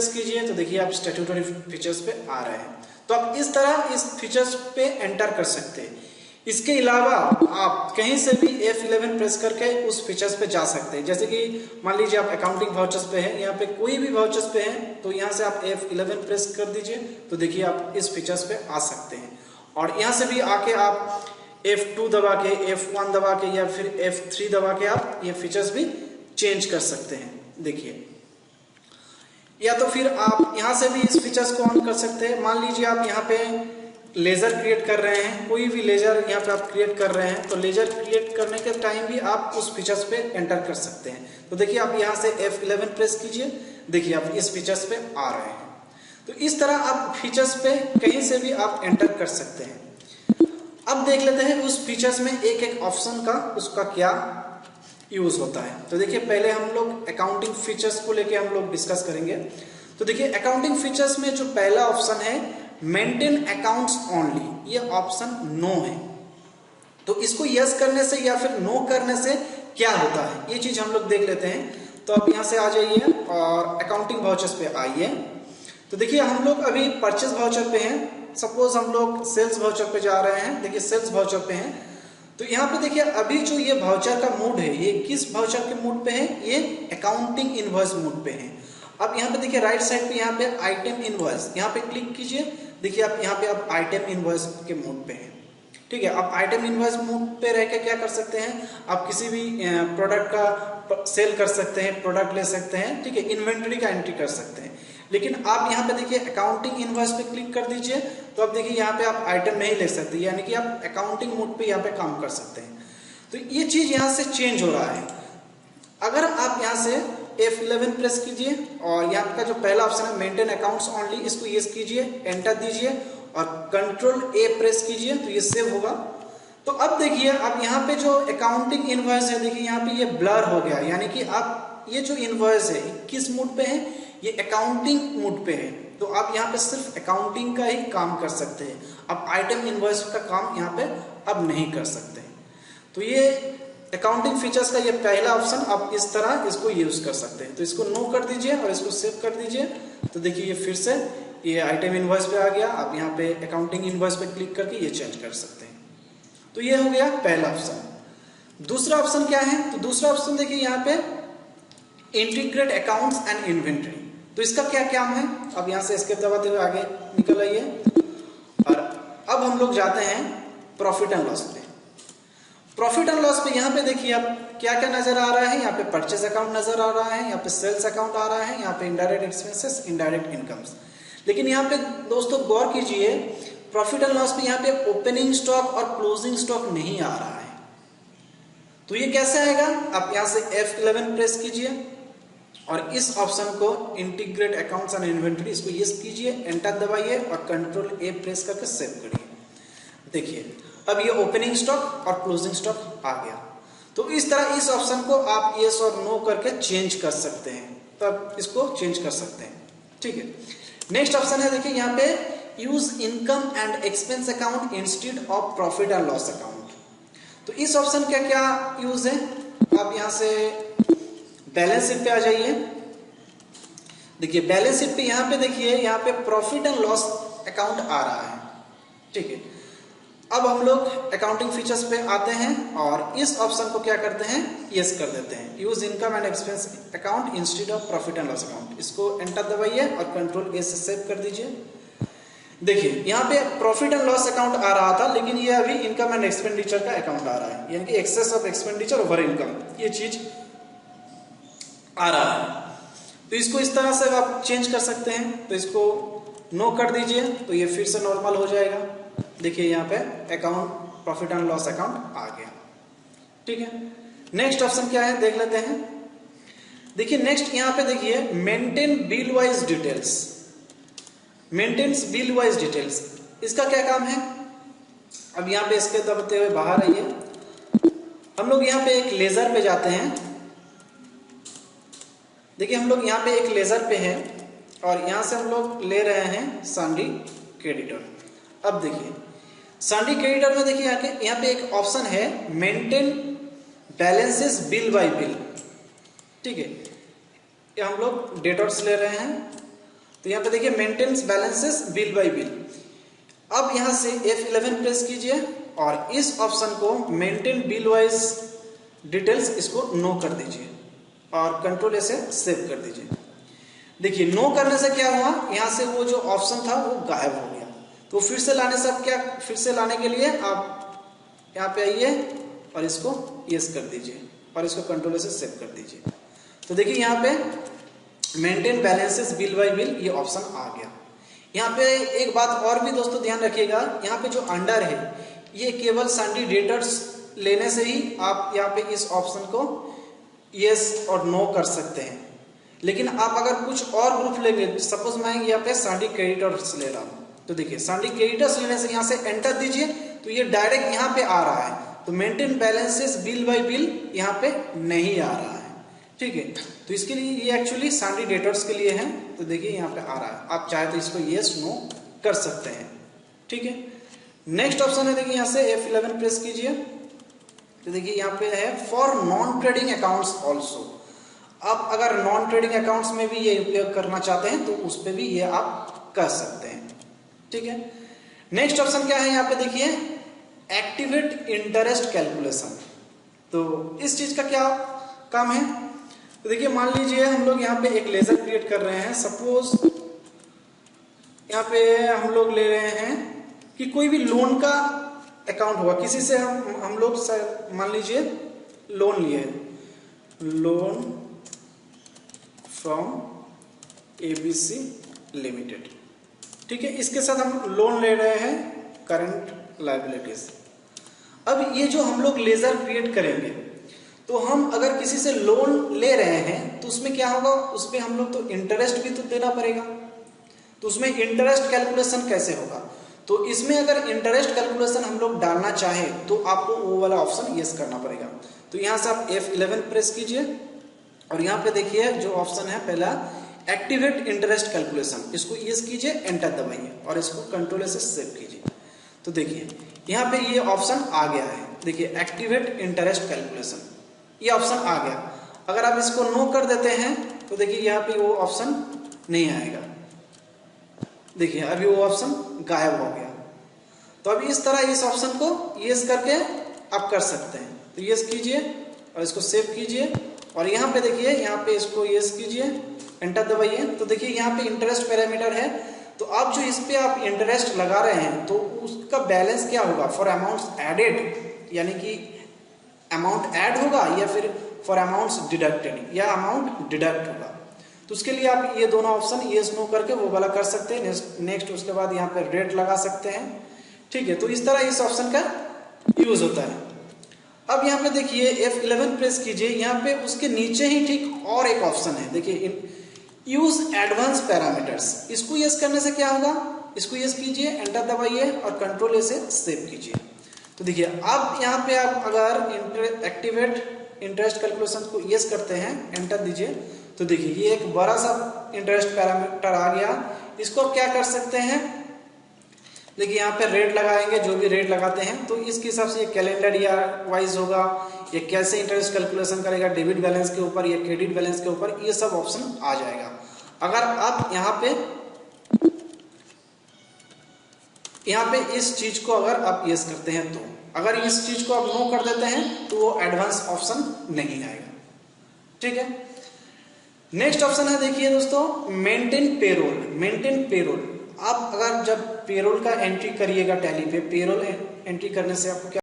कीजिए तो देखिए आप स्टैट्यूटरी फीचर्स पे आ रहे हैं। तो आप इस तरह इस फीचर्स पे एंटर कर सकते हैं। इसके अलावा आप कहीं से भी F11 प्रेस करके उस फीचर्स पे जा सकते हैं। जैसे कि मान लीजिए आप अकाउंटिंग वाउचर्स पे हैं, यहाँ पे कोई भी वाउचर्स पे हैं तो यहाँ से आप F11 प्रेस कर दीजिए तो देखिए आप इस फीचर्स पे आ सकते हैं। और यहाँ से भी आके आप F2 दबा के, F1 दबा के या फिर F3 दबा के आप ये फीचर्स भी चेंज कर सकते हैं। देखिए, या तो फिर आप यहाँ से भी इस फीचर्स को ऑन कर सकते हैं। मान लीजिए आप यहाँ पे लेजर क्रिएट कर रहे हैं, कोई भी लेजर यहाँ पे आप क्रिएट कर रहे हैं तो लेजर क्रिएट करने के टाइम भी आप उस फीचर्स पे एंटर कर सकते हैं। तो देखिए आप यहाँ से F11 प्रेस कीजिए, देखिए आप इस फीचर्स पे आ रहे हैं। तो इस तरह आप फीचर्स पे कहीं से भी आप एंटर कर सकते हैं। अब देख लेते हैं उस फीचर्स में एक एक ऑप्शन का उसका क्या यूज होता है। तो देखिए पहले हम लोग अकाउंटिंग फीचर्स को लेके हम लोग डिस्कस करेंगे। तो देखिए अकाउंटिंग फीचर्स में जो पहला ऑप्शन है मेंटेन अकाउंट्स ओनली, ये ऑप्शन नो है। तो इसको यस करने से या फिर नो करने से क्या होता है ये चीज हम लोग देख लेते हैं। तो आप यहाँ से आ जाइए और अकाउंटिंग वाउचर्स पे आइए। तो देखिए हम लोग अभी परचेज वाउचर पे हैं। सपोज हम लोग सेल्स वाउचर पे जा रहे हैं। देखिए सेल्स वाउचर पे हैं तो यहाँ पे देखिए अभी जो ये वाउचर का मूड है ये किस वाउचर के मूड पे है, ये अकाउंटिंग इनवॉइस मूड पे है। अब यहाँ पे देखिए राइट साइड पे यहाँ पे आइटम इनवॉइस, यहाँ पे क्लिक कीजिए। देखिए आप यहाँ पे आप आइटम इनवॉइस के मूड पे हैं। ठीक है, आप आइटम इनवॉइस मूड पे रह के क्या कर सकते हैं, आप किसी भी प्रोडक्ट का सेल कर सकते हैं, प्रोडक्ट ले सकते हैं। ठीक है, इन्वेंटरी का एंट्री कर सकते हैं। लेकिन आप यहाँ पे देखिए अकाउंटिंग इनवॉइस पे क्लिक कर दीजिए तो आप देखिए यहाँ पे आप आइटम नहीं ले सकते, यानी कि आप अकाउंटिंग मोड पे यहाँ पे काम कर सकते हैं। तो ये चीज यहाँ से चेंज हो रहा है। अगर आप यहाँ से F11 प्रेस कीजिए और यहाँ का जो पहला ऑप्शन है मेंटेन अकाउंट्स ओनली, इसको यस कीजिए, एंटर दीजिए और कंट्रोल A प्रेस कीजिए तो ये सेव होगा। तो अब देखिए अब यहाँ पे जो अकाउंटिंग इनवॉइस है देखिए यहाँ पे ये ब्लर हो गया, यानी कि आप ये जो इनवॉइस है किस मूड पे है, ये अकाउंटिंग मूड पे है। तो आप यहाँ पे सिर्फ अकाउंटिंग का ही काम कर सकते हैं, आप आइटम इनवॉइस का काम यहाँ पे अब नहीं कर सकते। तो ये अकाउंटिंग फीचर्स का ये पहला ऑप्शन आप इस तरह इसको यूज कर सकते हैं। तो इसको नो कर दीजिए और इसको सेव कर दीजिए। तो देखिए ये फिर से ये आइटम इनवॉइस पे आ गया। आप यहाँ पे अकाउंटिंग इनवॉइस पे क्लिक करके ये चेंज कर सकते हैं। तो ये हो गया पहला ऑप्शन। दूसरा ऑप्शन क्या है, तो दूसरा ऑप्शन देखिए यहाँ पे इंटीग्रेट अकाउंट्स एंड इन्वेंट्री। तो इसका क्या काम है, अब यहाँ से एस्केप दबाते हुए आगे निकल आइए और अब हम लोग जाते हैं प्रॉफिट एंड लॉस पे। प्रॉफिट एंड लॉस पे यहाँ पे देखिए आप क्या क्या नजर आ रहा है, यहाँ पे परचेज अकाउंट नजर आ रहा है, यहाँ पे सेल्स अकाउंट आ रहा है, यहाँ पे इनडायरेक्ट एक्सपेंसेस, इनडायरेक्ट इनकम्स। लेकिन यहाँ पे दोस्तों गौर कीजिए प्रॉफिट एंड लॉस पे यहाँ पे ओपनिंग स्टॉक और क्लोजिंग स्टॉक नहीं आ रहा है। तो ये कैसे आएगा, आप यहाँ से F11 प्रेस कीजिए और इस ऑप्शन को इंटीग्रेट अकाउंट्स एंड इन्वेंटरी इसको यस कीजिए, एंटर दबाइए और कंट्रोल A प्रेस करके सेव करिए। देखिए अब ये ओपनिंग स्टॉक और क्लोजिंग स्टॉक आ गया। तो इस तरह इस ऑप्शन को आप यस और नो करके चेंज कर सकते हैं, तब इसको चेंज कर सकते हैं। ठीक है, नेक्स्ट ऑप्शन है देखिए यहाँ पे use income and expense account instead of profit and loss account. तो इस ऑप्शन का क्या यूज है, आप यहाँ से बैलेंस शीट पे आ जाइए। देखिए बैलेंस शीट पे यहाँ पे देखिए यहाँ पे प्रॉफिट एंड लॉस अकाउंट आ रहा है। ठीक है, अब हम लोग अकाउंटिंग फीचर्स पे आते हैं और इस ऑप्शन को क्या करते हैं, यस कर देते हैं, use income and expense account instead of profit and loss account. इसको एंटर दबाइए और कंट्रोल A से सेव कर दीजिए। देखिए यहाँ पे प्रॉफिट एंड लॉस अकाउंट आ रहा था, लेकिन ये अभी इनकम एंड एक्सपेंडिचर का अकाउंट आ रहा है, यानी कि excess of expenditure over income, ये चीज आ रहा है। तो इसको इस तरह से आप चेंज कर सकते हैं। तो इसको नो कर दीजिए तो ये फिर से नॉर्मल हो जाएगा। देखिए यहाँ पे account profit and loss account आ गया। ठीक है, नेक्स्ट ऑप्शन क्या है देख लेते हैं। देखिए नेक्स्ट यहाँ पे देखिए maintain bill wise details, maintenance bill wise details, इसका क्या काम है। अब यहाँ पे इसके दबते हुए बाहर आइए, हम लोग यहाँ पे एक लेजर पे जाते हैं। देखिए हम लोग यहाँ पे एक लेजर पे हैं और यहाँ से हम लोग ले रहे हैं सन्ड्री क्रेडिटर। अब देखिए सन्ड्री क्रेडिटर में देखिए यहाँ पे एक ऑप्शन है maintain balances bill by bill. ठीक है, ये हम लोग डेटर्स ले रहे हैं तो यहाँ पे देखिए maintenance balances bill by bill. अब यहाँ से F11 प्रेस कीजिए और इस ऑप्शन को मेंटेन बिल वाइज डिटेल्स इसको नो कर दीजिए और कंट्रोल ए से सेव कर दीजिए। देखिए नो करने से क्या हुआ, यहाँ से वो जो ऑप्शन था वो गायब हो गया। तो फिर से लाने से आप क्या, फिर से लाने के लिए आप यहाँ पे आइए और इसको यस कर दीजिए और इसको कंट्रोल से सेव कर दीजिए। तो देखिए यहाँ पे maintain balances bill by bill ये ऑप्शन आ गया। यहाँ पे एक बात और भी दोस्तों ध्यान रखिएगा, यहाँ पे जो अंडर है ये केवल सन्डी डेटर्स लेने से ही आप यहाँ पे इस ऑप्शन को यस और नो कर सकते हैं। लेकिन आप अगर कुछ और ग्रुप लेंगे, सपोज मैं यहाँ पे सन्डी क्रेडिटर्स ले रहा हूँ, तो देखिए सन्डी क्रेडिटर्स लेने से यहाँ से एंटर दीजिए तो ये डायरेक्ट यहाँ पे आ रहा है। तो maintain balances bill by bill यहाँ पे नहीं आ रहा है, ठीक है। तो इसके लिए ये एक्चुअली सन्डी डेटर्स के लिए है। तो देखिए यहाँ पे आ रहा है, आप चाहे तो इसको येस नो कर सकते हैं, ठीक है। नेक्स्ट ऑप्शन है, देखिए यहाँ से F11 प्रेस कीजिए तो देखिए यहाँ पे है for non trading accounts also. आप अगर नॉन ट्रेडिंग अकाउंट्स में भी ये उपयोग करना चाहते हैं तो उस पर भी ये आप कर सकते हैं, ठीक है। नेक्स्ट ऑप्शन क्या है यहाँ पे देखिए एक्टिवेट इंटरेस्ट कैलकुलेशन। तो इस चीज का क्या काम है, तो देखिए मान लीजिए हम लोग यहाँ पे एक लेजर क्रिएट कर रहे हैं। सपोज यहाँ पे हम लोग ले रहे हैं कि कोई भी लोन का अकाउंट होगा, किसी से हम लोग मान लीजिए लोन लिए, लोन फ्रॉम ABC लिमिटेड, ठीक है। इसके साथ हम लोन ले रहे हैं करंट लायबिलिटीज। अब ये जो हम लोग लेजर क्रिएट करेंगे तो हम अगर किसी से लोन ले रहे हैं तो उसमें क्या होगा, उसमें हम लोग तो इंटरेस्ट भी तो देना पड़ेगा। तो उसमें इंटरेस्ट कैलकुलेशन कैसे होगा, तो इसमें अगर इंटरेस्ट कैलकुलेशन हम लोग डालना चाहें तो आपको वो वाला ऑप्शन यस करना पड़ेगा। तो यहाँ से आप F11 प्रेस कीजिए और यहाँ पे देखिए जो ऑप्शन है पहला एक्टिवेट इंटरेस्ट कैलकुलेशन, इसको यस कीजिए, एंटर दबाइए और इसको कंट्रोल से सेव कीजिए। तो देखिए यहाँ पे ये ऑप्शन आ गया है, देखिए एक्टिवेट इंटरेस्ट कैलकुलेशन ये ऑप्शन आ गया। अगर आप इसको नो कर देते हैं तो देखिए यहाँ पे वो ऑप्शन नहीं आएगा, देखिए अभी वो ऑप्शन गायब हो गया। तो अभी इस तरह इस ऑप्शन को यस करके आप कर सकते हैं। तो यस कीजिए और इसको सेव कीजिए और यहाँ पे देखिए यहाँ पे इसको यस कीजिए, एंटर दबाइए। तो देखिए यहाँ पे इंटरेस्ट पैरामीटर है, तो आप जो इस पे आप इंटरेस्ट लगा रहे हैं तो उसका बैलेंस क्या होगा, फॉर अमाउंट्स एडेड, यानी कि अमाउंट ऐड होगा या फिर फॉर अमाउंट्स डिडक्टेड या अमाउंट डिडक्ट होगा। तो उसके लिए आप ये दोनों ऑप्शन यस नो करके वो वाला कर सकते हैं। नेक्स्ट उसके बाद यहाँ पे रेट लगा सकते हैं, ठीक है। तो इस तरह इस ऑप्शन का यूज होता है। अब यहाँ पे देखिए F11 प्रेस कीजिए, यहाँ पे उसके नीचे ही ठीक और एक ऑप्शन है, देखिए यूज एडवांस पैरामीटर्स। इसको यस करने से क्या होगा, इसको यस कीजिए, एंटर दबाइए और कंट्रोल ए से सेव कीजिए। तो देखिए अब यहाँ पे आप अगर एक्टिवेट इंटरेस्ट कैलकुलेशन को यस करते हैं, एंटर दीजिए, तो देखिए ये एक बड़ा सा इंटरेस्ट पैरामीटर आ गया। इसको क्या कर सकते हैं, देखिए यहाँ पे रेट लगाएंगे, जो भी रेट लगाते हैं तो इसके हिसाब से ये कैलेंडर ईयर वाइज होगा, ये कैसे इंटरेस्ट कैलकुलेशन करेगा, डेबिट बैलेंस के ऊपर या क्रेडिट बैलेंस के ऊपर, ये सब ऑप्शन आ जाएगा। अगर आप यहाँ पे इस चीज को अगर आप यस करते हैं, तो अगर इस चीज को आप नो कर देते हैं तो वो एडवांस ऑप्शन नहीं आएगा, ठीक है। नेक्स्ट ऑप्शन है देखिए दोस्तों मेंटेन पेरोल। मेंटेन पेरोल, आप अगर जब पेरोल का एंट्री करिएगा टैली पे, पेरोल एंट्री करने से आपको क्या